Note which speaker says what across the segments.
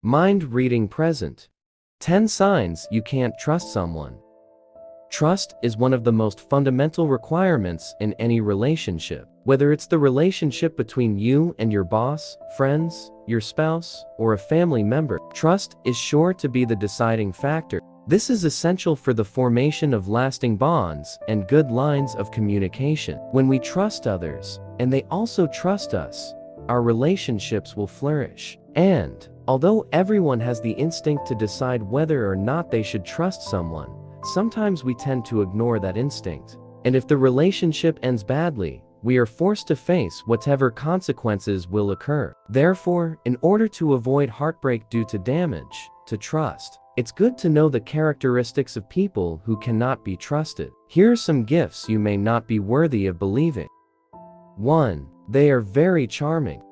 Speaker 1: Mind reading present. 10 signs you can't trust someone. Trust is one of the most fundamental requirements in any relationship. Whether it's the relationship between you and your boss, friends, your spouse, or a family member, trust is sure to be the deciding factor. This is essential for the formation of lasting bonds and good lines of communication. When we trust others, and they also trust us, our relationships will flourish. And, although everyone has the instinct to decide whether or not they should trust someone, sometimes we tend to ignore that instinct. And if the relationship ends badly, we are forced to face whatever consequences will occur. Therefore, in order to avoid heartbreak due to damage to trust, it's good to know the characteristics of people who cannot be trusted. Here are some gifts you may not be worthy of believing. 1. They are very charming.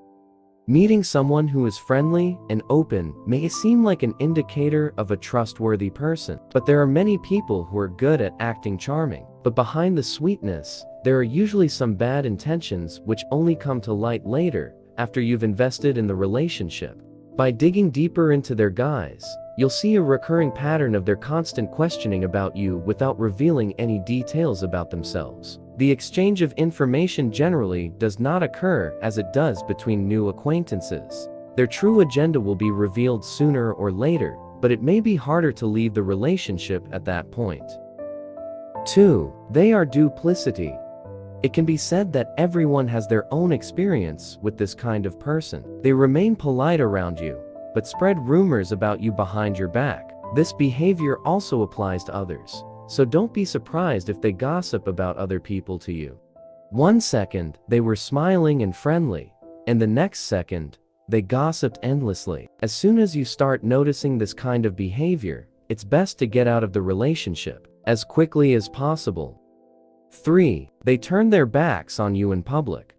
Speaker 1: Meeting someone who is friendly and open may seem like an indicator of a trustworthy person, but there are many people who are good at acting charming. But behind the sweetness, there are usually some bad intentions which only come to light later, after you've invested in the relationship. By digging deeper into their guise, you'll see a recurring pattern of their constant questioning about you without revealing any details about themselves. The exchange of information generally does not occur as it does between new acquaintances. Their true agenda will be revealed sooner or later, but it may be harder to leave the relationship at that point. 2. They are duplicity. It can be said that everyone has their own experience with this kind of person. They remain polite around you, but spread rumors about you behind your back. This behavior also applies to others, so don't be surprised if they gossip about other people to you. 1 second, they were smiling and friendly, and the next second, they gossiped endlessly. As soon as you start noticing this kind of behavior, it's best to get out of the relationship as quickly as possible. 3. They turn their backs on you in public.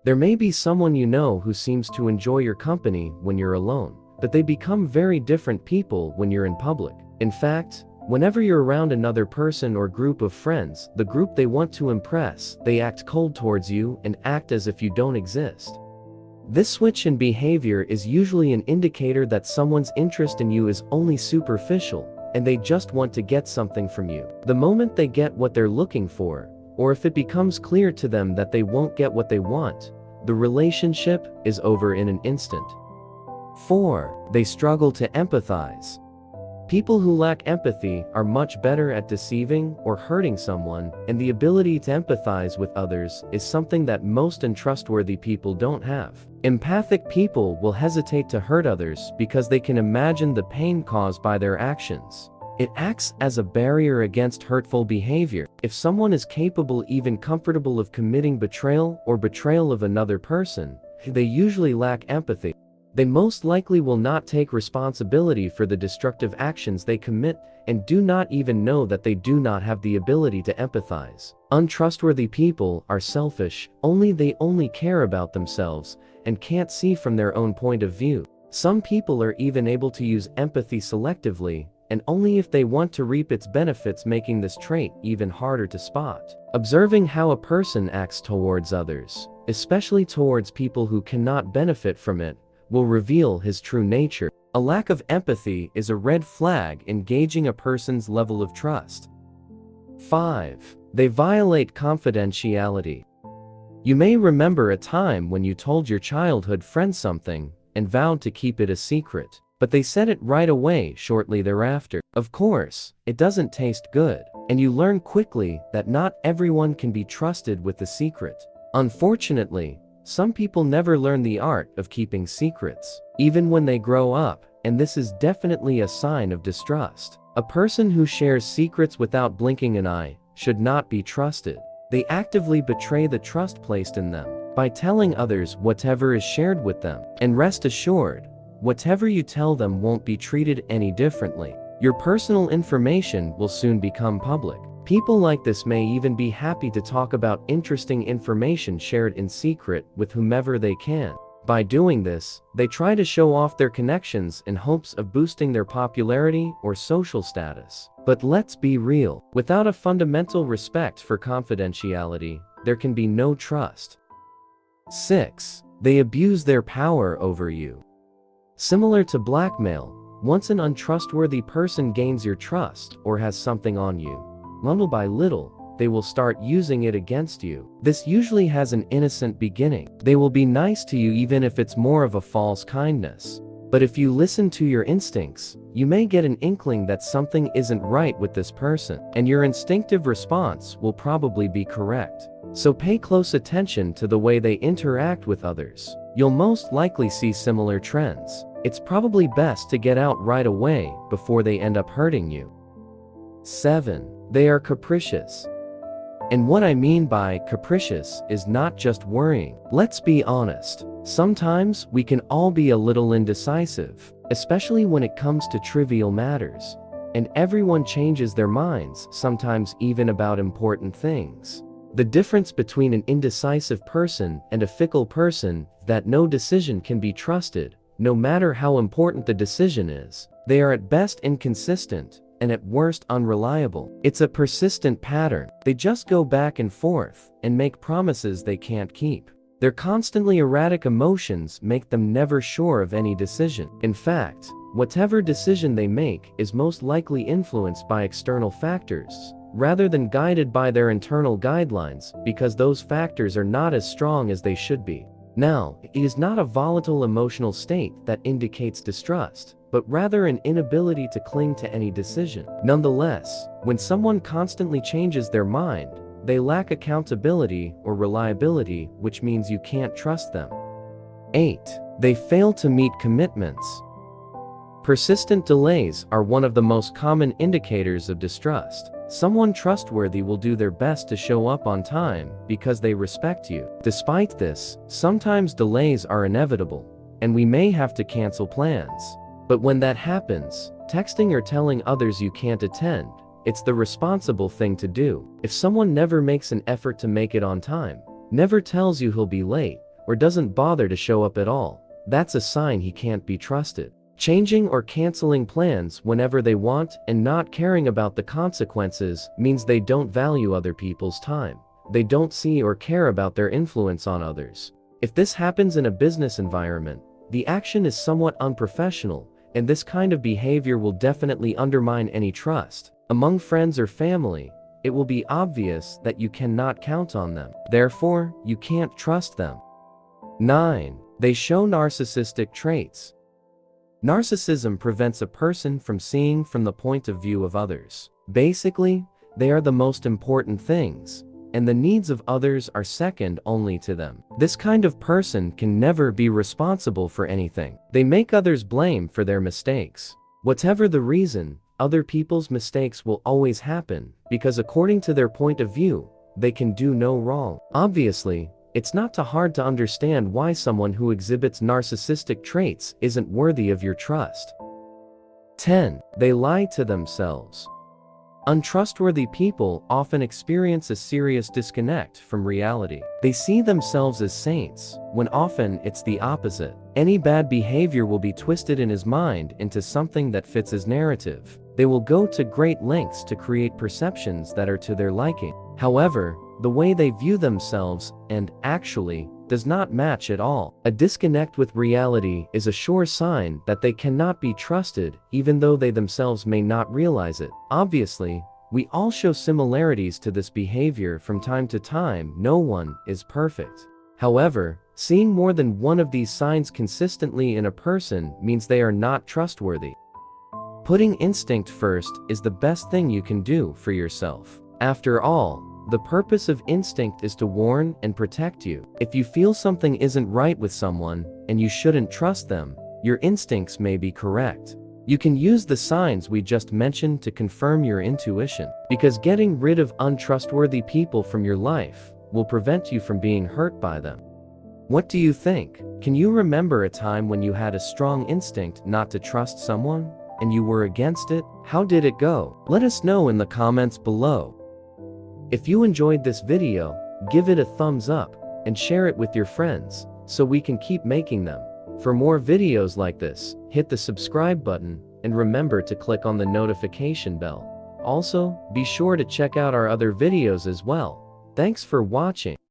Speaker 1: There may be someone you know who seems to enjoy your company when you're alone, but they become very different people when you're in public. In fact, whenever you're around another person or group of friends, the group they want to impress, they act cold towards you and act as if you don't exist. This switch in behavior is usually an indicator that someone's interest in you is only superficial, and they just want to get something from you. The moment they get what they're looking for, or if it becomes clear to them that they won't get what they want, the relationship is over in an instant. 4. They struggle to empathize. People who lack empathy are much better at deceiving or hurting someone, and the ability to empathize with others is something that most untrustworthy people don't have. Empathic people will hesitate to hurt others because they can imagine the pain caused by their actions. It acts as a barrier against hurtful behavior. If someone is capable, even comfortable, of committing betrayal or betrayal of another person, they usually lack empathy. They most likely will not take responsibility for the destructive actions they commit and do not even know that they do not have the ability to empathize. Untrustworthy people are selfish, they only care about themselves and can't see from their own point of view. Some people are even able to use empathy selectively, and only if they want to reap its benefits, making this trait even harder to spot. Observing how a person acts towards others, especially towards people who cannot benefit from it, will reveal his true nature. A lack of empathy is a red flag in gauging a person's level of trust. 5. They violate confidentiality. You may remember a time when you told your childhood friend something and vowed to keep it a secret, but they said it right away shortly thereafter. Of course, it doesn't taste good, and you learn quickly that not everyone can be trusted with the secret. Unfortunately, some people never learn the art of keeping secrets, even when they grow up, and this is definitely a sign of distrust. A person who shares secrets without blinking an eye should not be trusted. They actively betray the trust placed in them by telling others whatever is shared with them. And rest assured, whatever you tell them won't be treated any differently. Your personal information will soon become public. People like this may even be happy to talk about interesting information shared in secret with whomever they can. By doing this, they try to show off their connections in hopes of boosting their popularity or social status. But let's be real, without a fundamental respect for confidentiality, there can be no trust. 6. They abuse their power over you. Similar to blackmail, once an untrustworthy person gains your trust or has something on you, little by little, they will start using it against you. This usually has an innocent beginning. They will be nice to you even if it's more of a false kindness. But if you listen to your instincts, you may get an inkling that something isn't right with this person, and your instinctive response will probably be correct. So pay close attention to the way they interact with others. You'll most likely see similar trends. It's probably best to get out right away before they end up hurting you. 7. They are capricious. And what I mean by capricious is not just worrying. Let's be honest. Sometimes we can all be a little indecisive, especially when it comes to trivial matters. And everyone changes their minds, sometimes even about important things. The difference between an indecisive person and a fickle person is that no decision can be trusted, no matter how important the decision is. They are at best inconsistent, and at worst unreliable. It's a persistent pattern. They just go back and forth, and make promises they can't keep. Their constantly erratic emotions make them never sure of any decision. In fact, whatever decision they make is most likely influenced by external factors, rather than guided by their internal guidelines, because those factors are not as strong as they should be. Now, it is not a volatile emotional state that indicates distrust, but rather an inability to cling to any decision. Nonetheless, when someone constantly changes their mind, they lack accountability or reliability, which means you can't trust them. 8. They fail to meet commitments. Persistent delays are one of the most common indicators of distrust. Someone trustworthy will do their best to show up on time because they respect you. Despite this, sometimes delays are inevitable, and we may have to cancel plans. But when that happens, texting or telling others you can't attend, it's the responsible thing to do. If someone never makes an effort to make it on time, never tells you he'll be late, or doesn't bother to show up at all, that's a sign he can't be trusted. Changing or canceling plans whenever they want and not caring about the consequences means they don't value other people's time. They don't see or care about their influence on others. If this happens in a business environment, the action is somewhat unprofessional, and this kind of behavior will definitely undermine any trust. Among friends or family, it will be obvious that you cannot count on them. Therefore, you can't trust them. 9. They show narcissistic traits. Narcissism prevents a person from seeing from the point of view of others. Basically, they are the most important things, and the needs of others are second only to them. This kind of person can never be responsible for anything. They make others blame for their mistakes. Whatever the reason, other people's mistakes will always happen, because according to their point of view, they can do no wrong. Obviously, it's not too hard to understand why someone who exhibits narcissistic traits isn't worthy of your trust. 10. They lie to themselves. Untrustworthy people often experience a serious disconnect from reality. They see themselves as saints, when often it's the opposite. Any bad behavior will be twisted in his mind into something that fits his narrative. They will go to great lengths to create perceptions that are to their liking. However, the way they view themselves, and actually, does not match at all. A disconnect with reality is a sure sign that they cannot be trusted, even though they themselves may not realize it. Obviously, we all show similarities to this behavior from time to time. No one is perfect. However, seeing more than one of these signs consistently in a person means they are not trustworthy. Putting instinct first is the best thing you can do for yourself. After all, the purpose of instinct is to warn and protect you. If you feel something isn't right with someone, and you shouldn't trust them, your instincts may be correct. You can use the signs we just mentioned to confirm your intuition, because getting rid of untrustworthy people from your life will prevent you from being hurt by them. What do you think? Can you remember a time when you had a strong instinct not to trust someone, and you were against it? How did it go? Let us know in the comments below. If you enjoyed this video, give it a thumbs up, and share it with your friends, so we can keep making them. For more videos like this, hit the subscribe button, and remember to click on the notification bell. Also, be sure to check out our other videos as well. Thanks for watching.